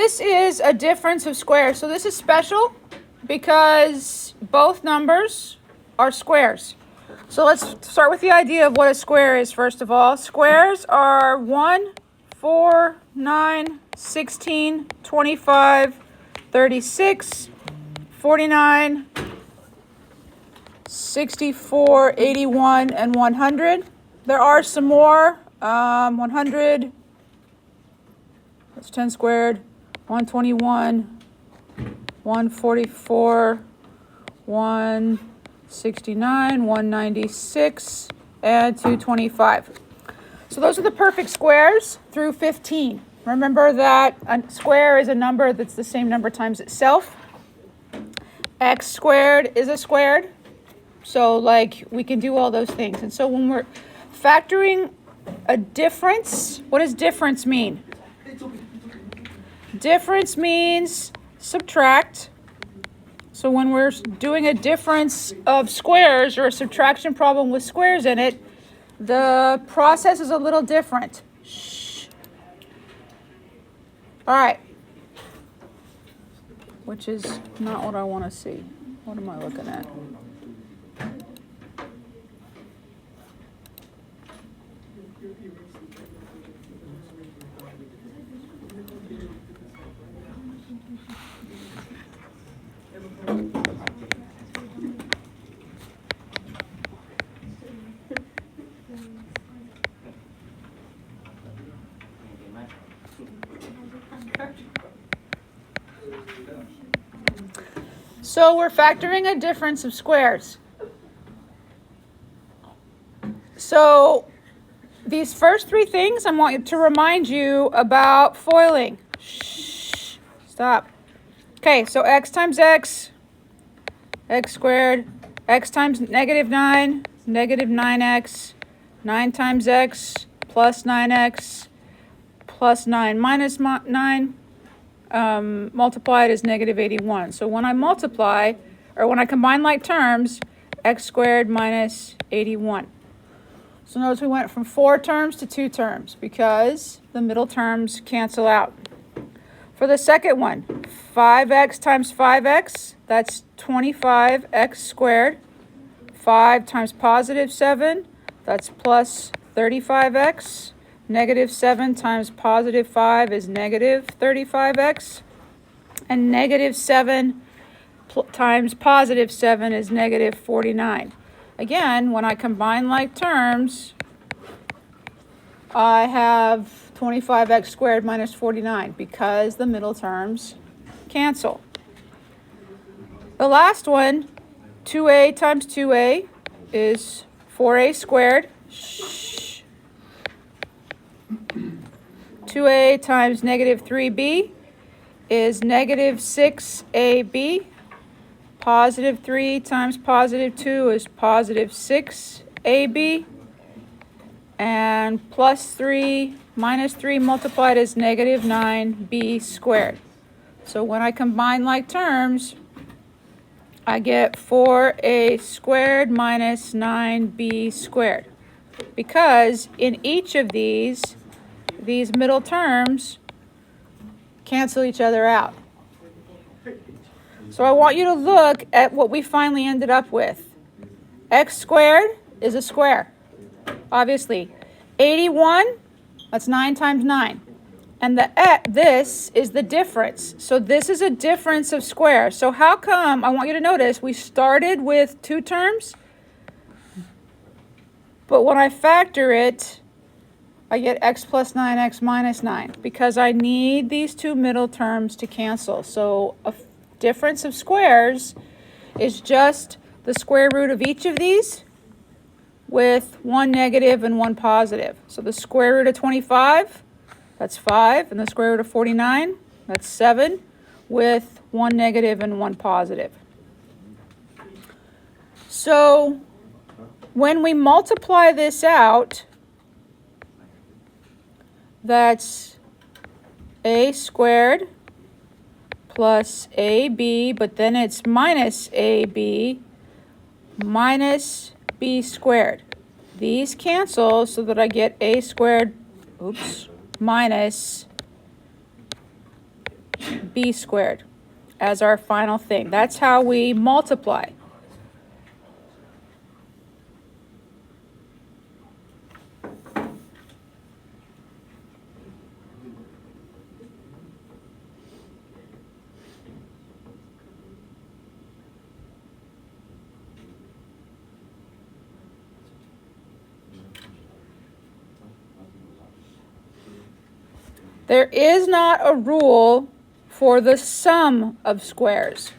This is a difference of squares. So this is special because both numbers are squares. So let's start with the idea of what a square is first of all. Squares are 1, 4, 9, 16, 25, 36, 49, 64, 81, and 100. There are some more. 100, that's 10 squared. 121, 144, 169, 196, and 225. So those are the perfect squares through 15. Remember that a square is a number that's the same number times itself. X squared is a squared. So like we can do all those things. And so when we're factoring a difference, what does difference mean? Difference means subtract. So when we're doing a difference of squares or a subtraction problem with squares in it, the process is a little different. Shh. All right. Which is not what I want to see. What am I looking at? So we're factoring a difference of squares. So these first three things I want to remind you about foiling. Shh. Stop. Okay, so x times x, x squared, x times negative 9, negative 9x, 9 times x plus 9x plus 9 minus 9. Multiplied is negative 81. So when I multiply, or when I combine like terms, x squared minus 81. So notice we went from 4 terms to 2 terms because the middle terms cancel out. For the second one, 5x times 5x, that's 25x squared. 5 times positive 7, that's plus 35x. Negative 7 times positive 5 is negative 35x. And negative 7 times positive 7 is negative 49. Again, when I combine like terms, I have 25x squared minus 49 because the middle terms cancel. The last one, 2a times 2a is 4a squared. 2a times negative 3b is negative 6ab. Positive 3 times positive 2 is positive 6ab. And plus 3 minus 3 multiplied is negative 9b squared. So when I combine like terms, I get 4a squared minus 9b squared. Because in each of these middle terms cancel each other out. So I want you to look at what we finally ended up with. X squared is a square, obviously. 81, that's 9 times 9. And this is the difference. So this is a difference of squares. So how come, I want you to notice, we started with 2 terms, but when I factor it, I get x plus 9x minus 9 because I need these 2 middle terms to cancel. So a difference of squares is just the square root of each of these with 1 negative and 1 positive. So the square root of 25, that's 5, and the square root of 49, that's 7, with 1 negative and 1 positive. So when we multiply this out, that's a squared plus ab, but then it's minus ab minus b squared. These cancel so that I get a squared, minus root b squared as our final thing. That's how we multiply. There is not a rule for the sum of squares.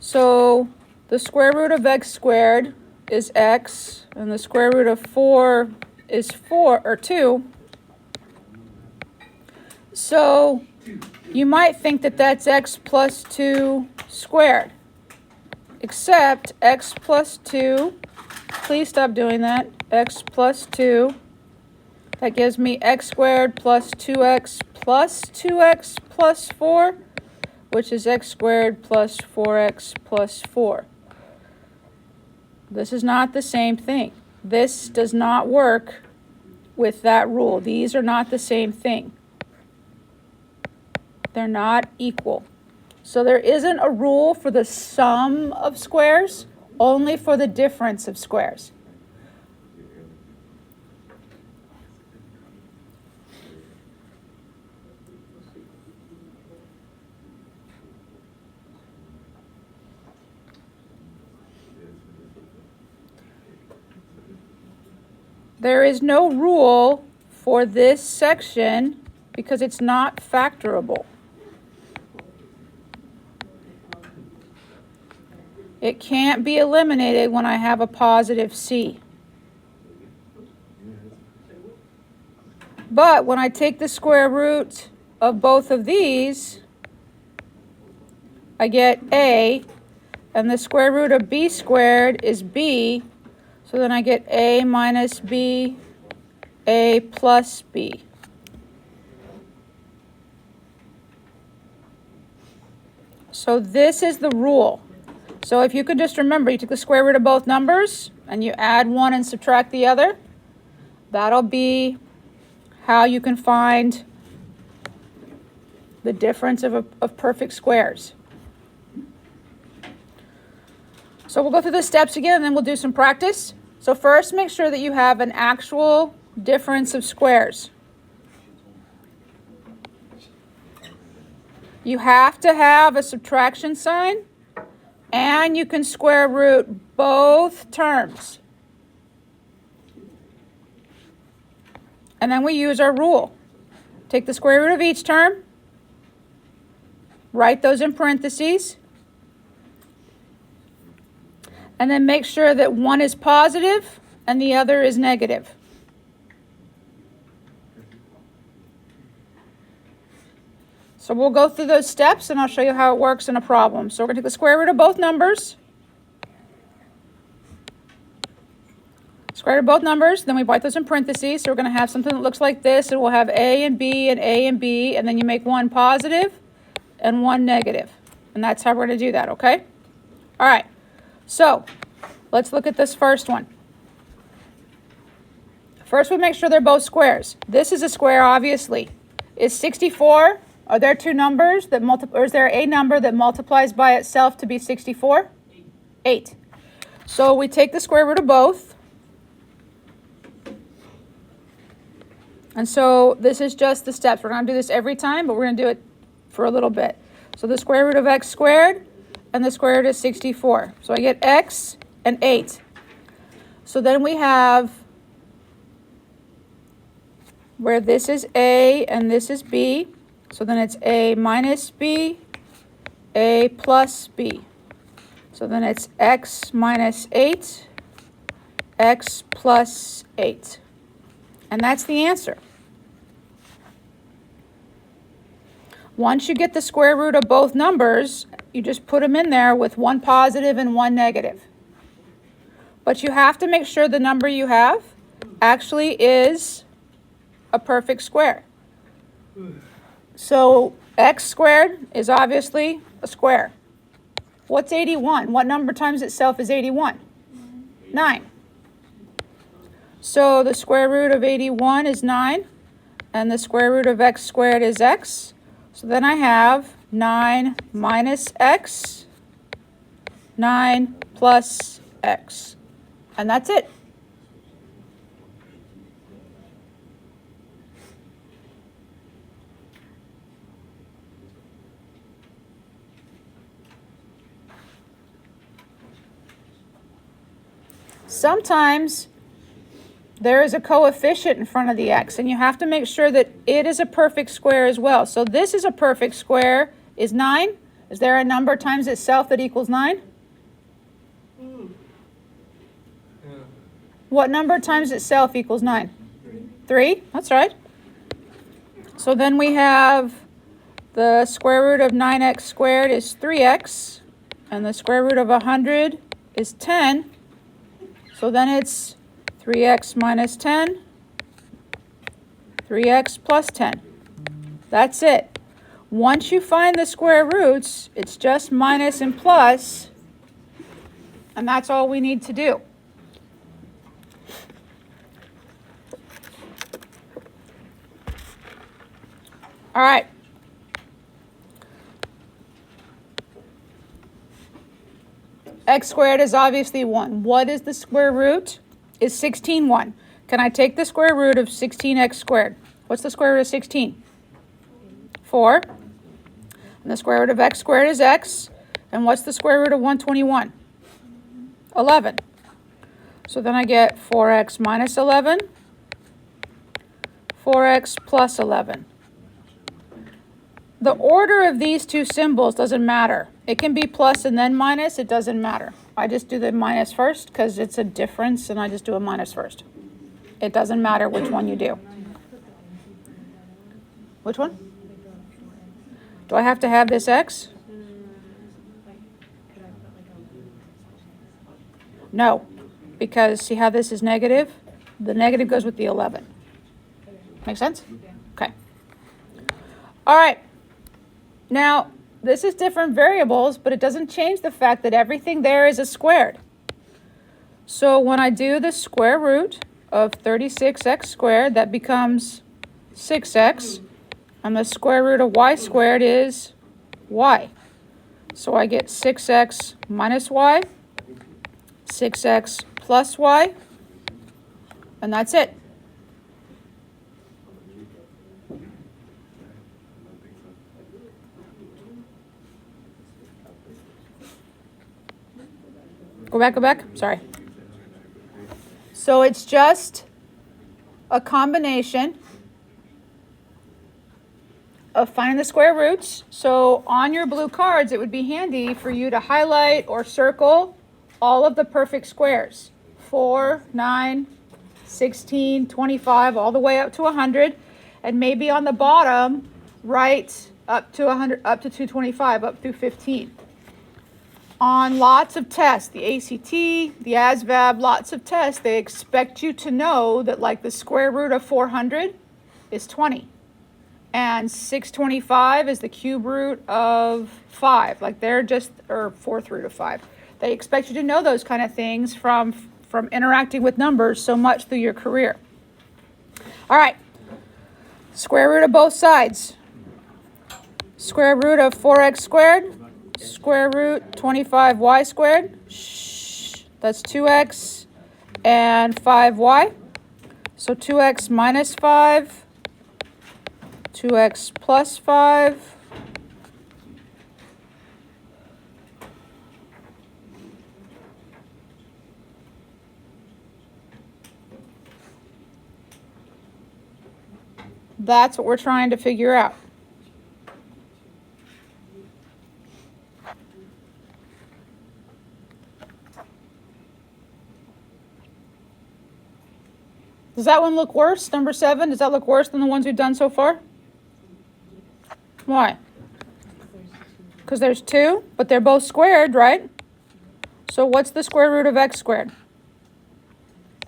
So the square root of x squared is x, and the square root of 4 is 2. So you might think that that's x plus 2 squared, except x plus 2, please stop doing that, x plus 2, that gives me x squared plus 2x plus 2x plus 4, which is x squared plus 4x plus 4. This is not the same thing. This does not work with that rule. These are not the same thing. They're not equal. So there isn't a rule for the sum of squares, only for the difference of squares. There is no rule for this section because it's not factorable. It can't be eliminated when I have a positive c. But when I take the square root of both of these, I get a, and the square root of b squared is b, so then I get a minus b, a plus b. So this is the rule. So if you could just remember, you take the square root of both numbers and you add one and subtract the other, that'll be how you can find the difference of perfect squares. So we'll go through the steps again and then we'll do some practice. So first, make sure that you have an actual difference of squares. You have to have a subtraction sign, and you can square root both terms. And then we use our rule. Take the square root of each term, write those in parentheses, and then make sure that one is positive and the other is negative. So we'll go through those steps and I'll show you how it works in a problem. So we're going to take the square root of both numbers. Square root of both numbers, then we write those in parentheses. So we're going to have something that looks like this, and we'll have a and b and a and b, and then you make one positive and one negative. And that's how we're going to do that, okay? All right, so let's look at this first one. First, we make sure they're both squares. This is a square, obviously. Is 64, are there two numbers that multiply, or is there a number that multiplies by itself to be 64? 8. So we take the square root of both. And so this is just the steps. We're going to do this every time, but we're going to do it for a little bit. So the square root of x squared and the square root is 64. So I get x and 8. So then we have where this is a and this is b. So then it's a minus b, a plus b. So then it's x minus 8, x plus 8. And that's the answer. Once you get the square root of both numbers, you just put them in there with one positive and one negative. But you have to make sure the number you have actually is a perfect square. So x squared is obviously a square. What's 81? What number times itself is 81? 9. So the square root of 81 is 9, and the square root of x squared is x. So then I have 9 minus x, 9 plus x. And that's it. Sometimes there is a coefficient in front of the x, and you have to make sure that it is a perfect square as well. So this is a perfect square, is 9. Is there a number times itself that equals 9? Yeah. What number times itself equals 9? 3, that's right. So then we have the square root of 9x squared is 3x, and the square root of 100 is 10. So then it's 3x minus 10, 3x plus 10. That's it. Once you find the square roots, it's just minus and plus, and that's all we need to do. All right. X squared is obviously 1. What is the square root? Is 16 1? Can I take the square root of 16x squared? What's the square root of 16? 4. And the square root of x squared is x. And what's the square root of 121? 11. So then I get 4x minus 11, 4x plus 11. The order of these two symbols doesn't matter. It can be plus and then minus. It doesn't matter. I just do the minus first because it's a difference, and I just do a minus first. It doesn't matter which one you do. Which one? Do I have to have this x? No, because see how this is negative? The negative goes with the 11. Make sense? Okay. All right. Now, this is different variables, but it doesn't change the fact that everything there is a squared. So when I do the square root of 36x squared, that becomes 6x, and the square root of y squared is y. So I get 6x minus y, 6x plus y, and that's it. Go back, sorry. So it's just a combination of finding the square roots. So on your blue cards, it would be handy for you to highlight or circle all of the perfect squares. 4, 9, 16, 25, all the way up to 100. And maybe on the bottom, write up to 100, up to 225, up through 15. On lots of tests, the ACT, the ASVAB, lots of tests, they expect you to know that like the square root of 400 is 20. And 625 is the cube root of 5. Like they're just, or fourth root of 5. They expect you to know those kind of things from interacting with numbers so much through your career. All right, square root of both sides. Square root of 4x squared. Square root 25y squared, that's 2x and 5y. So 2x minus 5, 2x plus 5. That's what we're trying to figure out. Does that one look worse? Number 7, does that look worse than the ones we've done so far? Why? Because there's 2, but they're both squared, right? So what's the square root of x squared?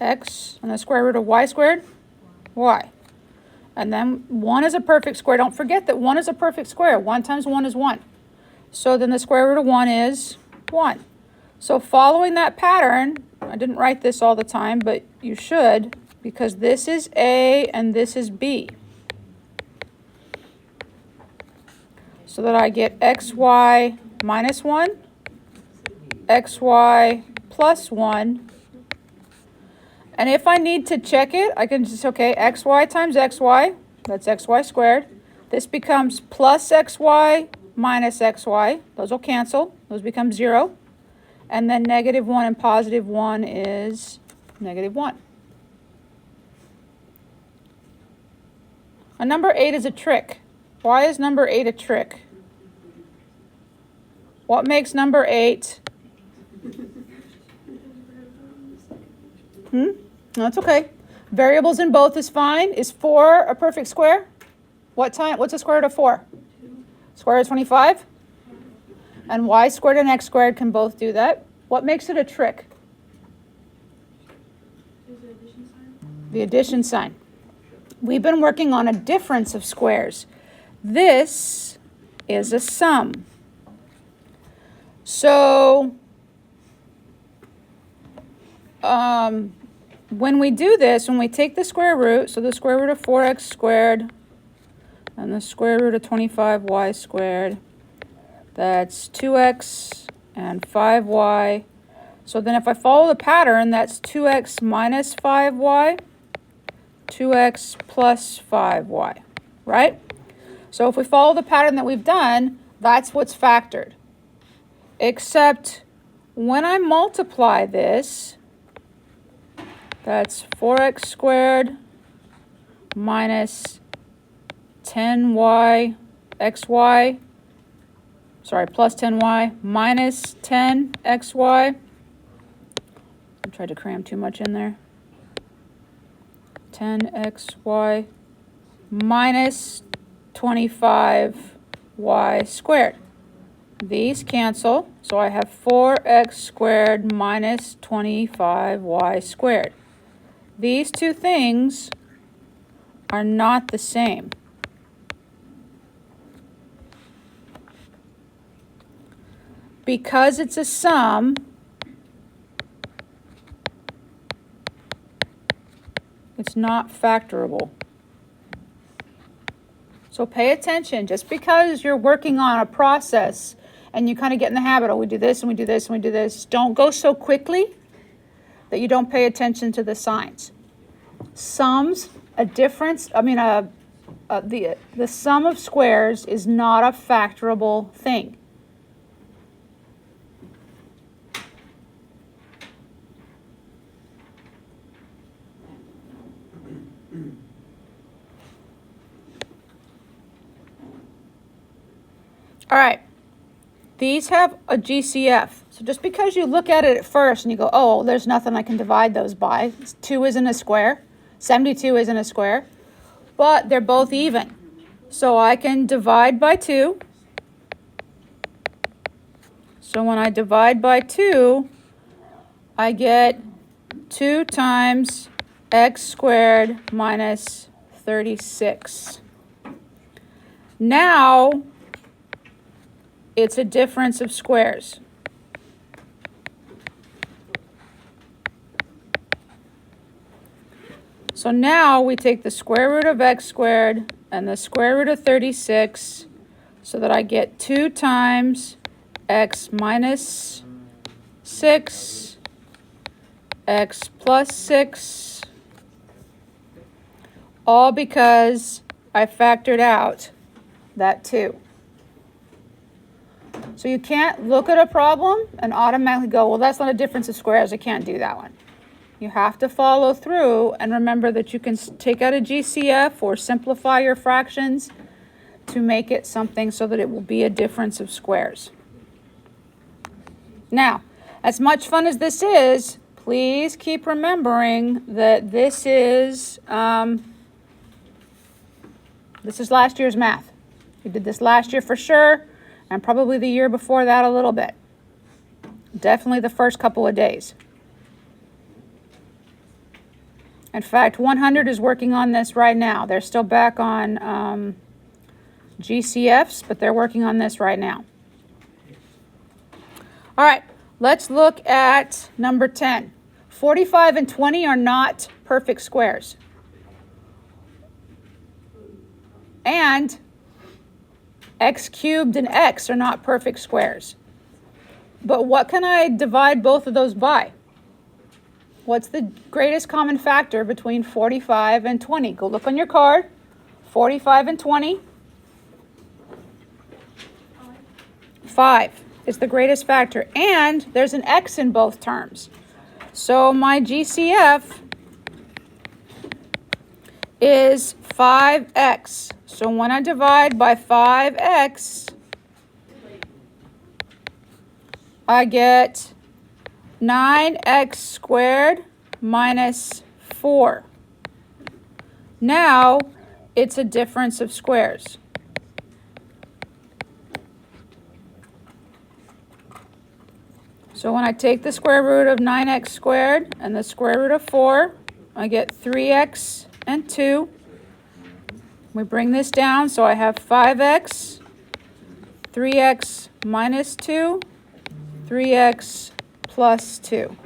X, and the square root of y squared? Y. And then 1 is a perfect square. Don't forget that 1 is a perfect square. 1 times 1 is 1. So then the square root of 1 is 1. So following that pattern, I didn't write this all the time, but you should, because this is A and this is B. so that I get xy minus 1, xy plus 1. And if I need to check it, I can just, okay, xy times xy, that's xy squared. This becomes plus xy minus xy. Those will cancel. Those become 0. And then negative 1 and positive 1 is negative 1. A number 8 is a trick. Why is number 8 a trick? What makes number 8? No, that's okay. Variables in both is fine. Is 4 a perfect square? What's the square root of 4? Square root of 25? And y squared and x squared can both do that. What makes it a trick? The addition sign. We've been working on a difference of squares. This is a sum. So when we do this, when we take the square root, so the square root of 4x squared and the square root of 25y squared, that's 2x and 5y. So then if I follow the pattern, that's 2x minus 5y, 2x plus 5y, right? So if we follow the pattern that we've done, that's what's factored. Except when I multiply this, that's 4x squared minus 10y xy, sorry, plus 10y minus 10xy. I tried to cram too much in there. 10xy minus 25y squared. These cancel, so I have 4x squared minus 25y squared. These two things are not the same. Because it's a sum, it's not factorable. So pay attention. Just because you're working on a process and you kind of get in the habit, oh, we do this and we do this and we do this, don't go so quickly that you don't pay attention to the signs. Sums, a difference, the sum of squares is not a factorable thing. All right, these have a GCF. So just because you look at it at first and you go, oh, there's nothing I can divide those by. 2 isn't a square. 72 isn't a square. But they're both even. So I can divide by 2. So when I divide by 2, I get 2 times x squared minus 36. Now, it's a difference of squares. So now we take the square root of x squared and the square root of 36 so that I get 2 times x minus 6, x plus 6, all because I factored out that 2. So you can't look at a problem and automatically go, well, that's not a difference of squares. I can't do that one. You have to follow through and remember that you can take out a GCF or simplify your fractions to make it something so that it will be a difference of squares. Now, as much fun as this is, please keep remembering that this is last year's math. We did this last year for sure. And probably the year before that a little bit. Definitely the first couple of days. In fact, 100 is working on this right now. They're still back on GCFs, but they're working on this right now. All right, let's look at number 10. 45 and 20 are not perfect squares. And X cubed and X are not perfect squares. But what can I divide both of those by? What's the greatest common factor between 45 and 20? Go look on your card. 45 and 20. 5 is the greatest factor. And there's an X in both terms. So my GCF is 5X. So when I divide by 5X, I get 9x squared minus 4. Now, it's a difference of squares. So when I take the square root of 9x squared and the square root of 4, I get 3x and 2. We bring this down, so I have 5x, 3x minus 2, 3x plus 2.